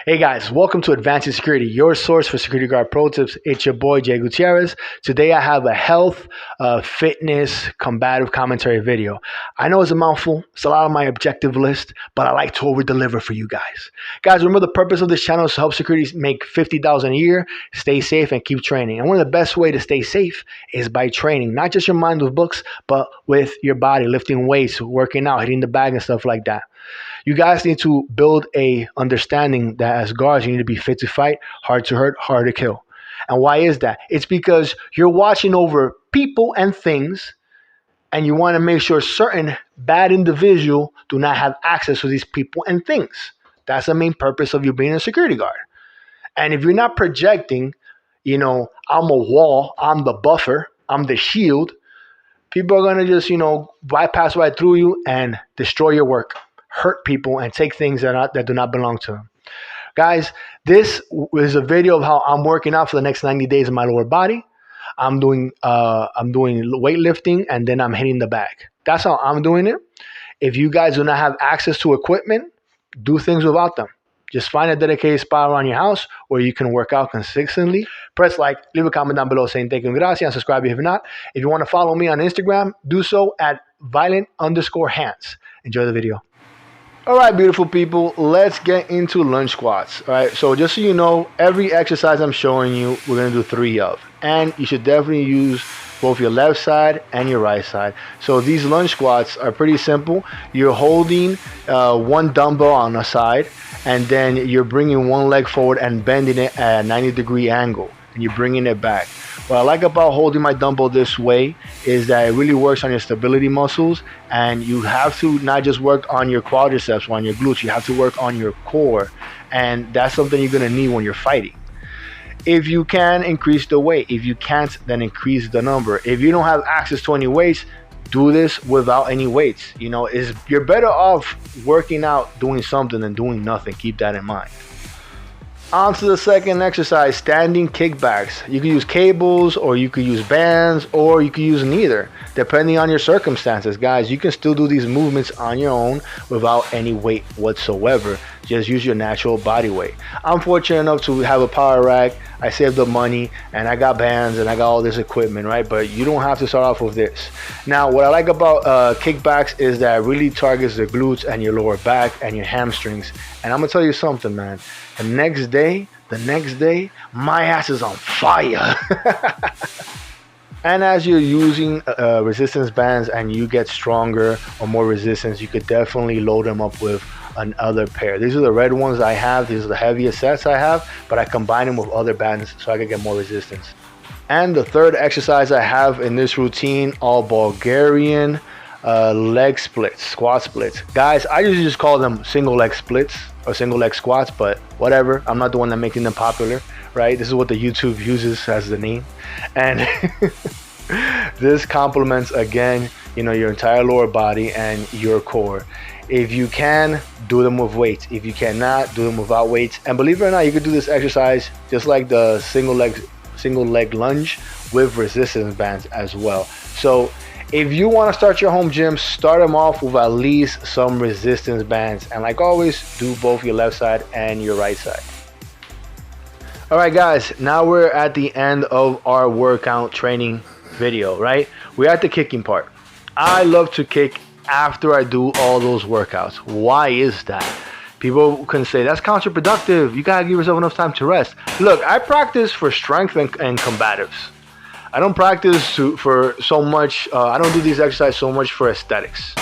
Hey guys, welcome to Advancing Security, your source for security guard pro tips. It's your boy Jay Gutierrez. Today I have a health, fitness, combative commentary video. I know it's a mouthful, it's a lot on my objective list, but I like to over deliver for you guys. Guys, remember the purpose of this channel is to help security make $50,000 a year, stay safe, and keep training. And one of the best ways to stay safe is by training, not just your mind with books, but with your body, lifting weights, working out, hitting the bag, and stuff like that. You guys need to build a understanding that as guards, you need to be fit to fight, hard to hurt, hard to kill. And why is that? It's because you're watching over people and things, and you want to make sure certain bad individuals do not have access to these people and things. That's the main purpose of you being a security guard. And if you're not projecting, I'm a wall, I'm the buffer, I'm the shield, people are going to just, bypass right through you and destroy your work, hurt people, and take things that do not belong to them. Guys, this is a video of how I'm working out for the next 90 days in my lower body. I'm doing weightlifting, and then I'm hitting the bag. That's how I'm doing it. If you guys do not have access to equipment, do things without them. Just find a dedicated spot around your house where you can work out consistently. Press like, leave a comment down below saying thank you and gracias, and subscribe if you're not. If you want to follow me on Instagram, do so at violent_hands. Enjoy the video. All right, beautiful people, let's get into lunge squats. All right, so just so you know, every exercise I'm showing you, we're going to do 3 of. And you should definitely use both your left side and your right side. So these lunge squats are pretty simple. You're holding one dumbbell on a side, and then you're bringing one leg forward and bending it at a 90-degree angle, and you're bringing it back. What I like about holding my dumbbell this way is that it really works on your stability muscles, and you have to not just work on your quadriceps or on your glutes, you have to work on your core, and that's something you're going to need when you're fighting. If you can, increase the weight. If you can't, then increase the number. If you don't have access to any weights, do this without any weights. You're better off working out doing something than doing nothing. Keep that in mind. On to the second exercise, standing kickbacks. You can use cables, or you could use bands, or you could use neither, depending on your circumstances. Guys, you can still do these movements on your own without any weight whatsoever. Just use your natural body weight. I'm fortunate enough to have a power rack. I saved up money, and I got bands, and I got all this equipment, right? But you don't have to start off with this. Now, what I like about kickbacks is that it really targets the glutes and your lower back and your hamstrings. And I'm gonna tell you something, man. The next day, my ass is on fire. And as you're using resistance bands and you get stronger or more resistance, you could definitely load them up with another pair. These are the red ones I have. These are the heaviest sets I have, but I combine them with other bands so I can get more resistance. And the third exercise I have in this routine, all Bulgarian leg splits, squat splits. Guys, I usually just call them single leg splits or single leg squats, but whatever. I'm not the one that making them popular, right? This is what the YouTube uses as the name. And this complements, again, your entire lower body and your core. If you can, do them with weights. If you cannot, do them without weights. And believe it or not, you could do this exercise just like the single leg lunge with resistance bands as well. So if you want to start your home gym, start them off with at least some resistance bands. And like always, do both your left side and your right side. All right, guys, now we're at the end of our workout training video, right? We're at the kicking part. I love to kick after I do all those workouts. Why is that? People can say that's counterproductive. You gotta give yourself enough time to rest. Look, I practice for strength and combatives. I don't practice for so much. I don't do these exercises so much for aesthetics.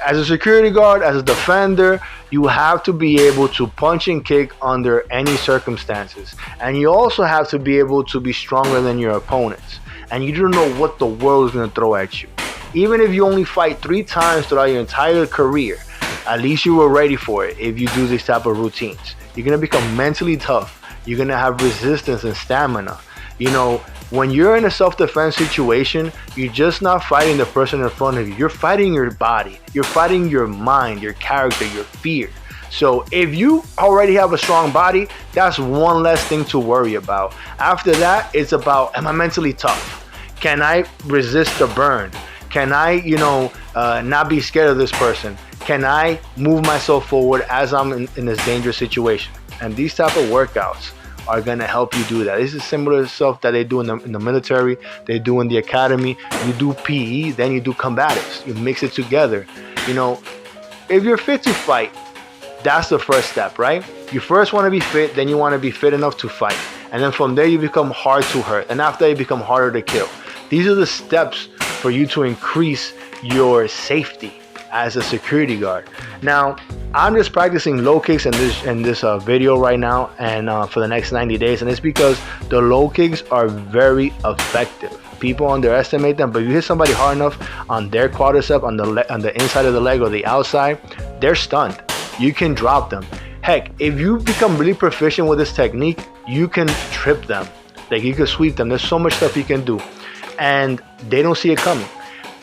As a security guard, as a defender, you have to be able to punch and kick under any circumstances. And you also have to be able to be stronger than your opponents. And you don't know what the world is going to throw at you. Even if you only fight 3 times throughout your entire career, at least you were ready for it if you do these type of routines. You're going to become mentally tough. You're going to have resistance and stamina. When you're in a self-defense situation, you're just not fighting the person in front of you. You're fighting your body. You're fighting your mind, your character, your fear. So if you already have a strong body, that's one less thing to worry about. After that, it's about, am I mentally tough? Can I resist the burn? Can I, not be scared of this person? Can I move myself forward as I'm in this dangerous situation? And these type of workouts are gonna help you do that. This is similar stuff that they do in the military, they do in the academy. You do PE, then you do combatives. You mix it together. You know, if you're fit to fight, that's the first step, right? You first want to be fit, then you want to be fit enough to fight. And then from there you become hard to hurt. And after that you become harder to kill. These are the steps for you to increase your safety as a security guard. Now, I'm just practicing low kicks in this video right now and for the next 90 days. And it's because the low kicks are very effective. People underestimate them, but if you hit somebody hard enough on their quadricep, on the inside of the leg or the outside, they're stunned. You can drop them. Heck, if you become really proficient with this technique, you can trip them. Like, you can sweep them. There's so much stuff you can do. And they don't see it coming.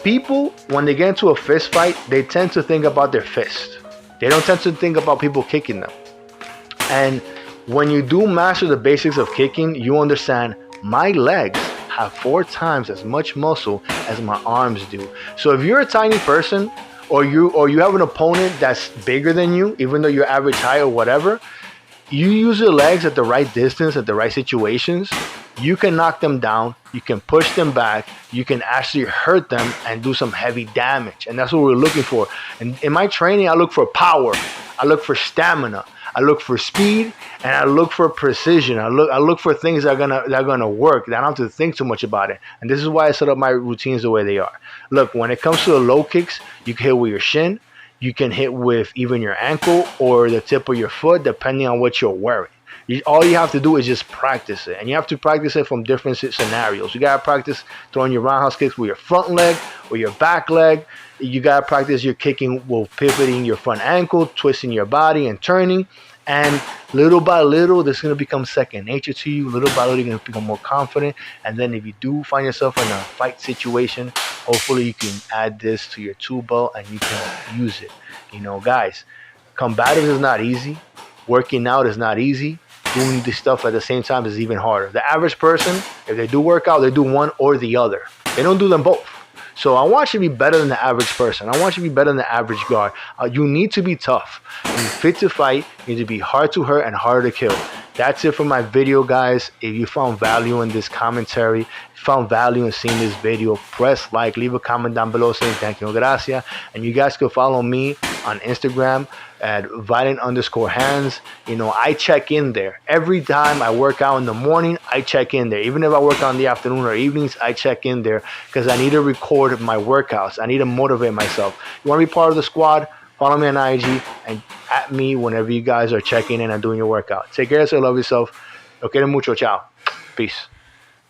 People, when they get into a fist fight, they tend to think about their fist. They don't tend to think about people kicking them. And when you do master the basics of kicking, you understand my legs have 4 times as much muscle as my arms do. So if you're a tiny person, or you have an opponent that's bigger than you, even though you're average height or whatever, you use your legs at the right distance, at the right situations, you can knock them down, you can push them back, you can actually hurt them and do some heavy damage. And that's what we're looking for. And in my training, I look for power, I look for stamina, I look for speed, and I look for precision. I look for things that are gonna work. That I don't have to think too much about it. And this is why I set up my routines the way they are. Look, when it comes to the low kicks, you can hit with your shin, you can hit with even your ankle or the tip of your foot, depending on what you're wearing. All you have to do is just practice it. And you have to practice it from different scenarios. You gotta practice throwing your roundhouse kicks with your front leg or your back leg. You gotta practice your kicking with pivoting your front ankle, twisting your body and turning. And little by little, this is going to become second nature to you. Little by little, you're going to become more confident. And then if you do find yourself in a fight situation, hopefully you can add this to your tool belt and you can use it. You know, guys, combative is not easy. Working out is not easy. Doing this stuff at the same time is even harder. The average person, if they do work out, they do one or the other. They don't do them both. So I want you to be better than the average person. I want you to be better than the average guard. You need to be tough. You're fit to fight. You need to be hard to hurt and harder to kill. That's it for my video, guys. If you found value in this commentary, found value in seeing this video, press like, leave a comment down below saying thank you, gracias. And you guys can follow me on Instagram at violent_hands. You know, I check in there every time I work out in the morning. I check in there. Even if I work out in the afternoon or evenings, I check in there because I need to record my workouts. I need to motivate myself. You want to be part of the squad? Follow me on IG and at me whenever you guys are checking in and doing your workout. Take care of yourself. Love yourself. Lo quiero mucho. Ciao. Peace.